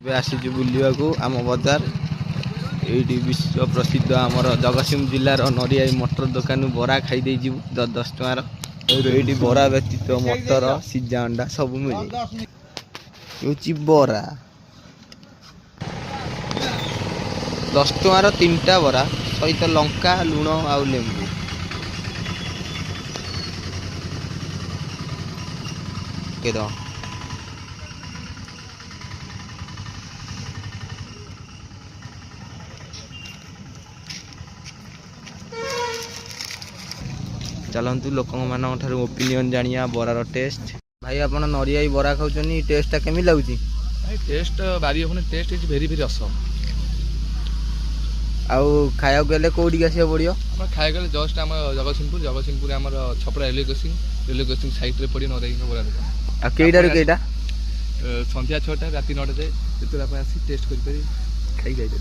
आसीचु बुलिया को आम बजार ये विश्व प्रसिद्ध आमर जगतसिंह जिलार नरियाई मटर दुकान बरा खाई 10 टकार ये बरा व्यतीत मटर सिजा अंडा सब मिले बरा 10 टकार 3टा बरा सहित लंका लुण आउ लेंबू के चलतु लोक मान ओपिनियन जानिया बरार टेस्ट भाई आप नरियाई बरा खाऊँ टेस्ट केमी लगुच टेस्ट बारी होने test is very very awesome आउ खाया गले कौटी आसा पड़ो खाया गले जस्ट आम जगतसिंहपुर आम छपरा रेलवे क्रॉसिंग साइड रे पड़ी नरियाई बरा दुकान कईटा कईटा संध्या 6टा राति 9टा जाए जिते आप आसी टेस्ट कर खाई जापर।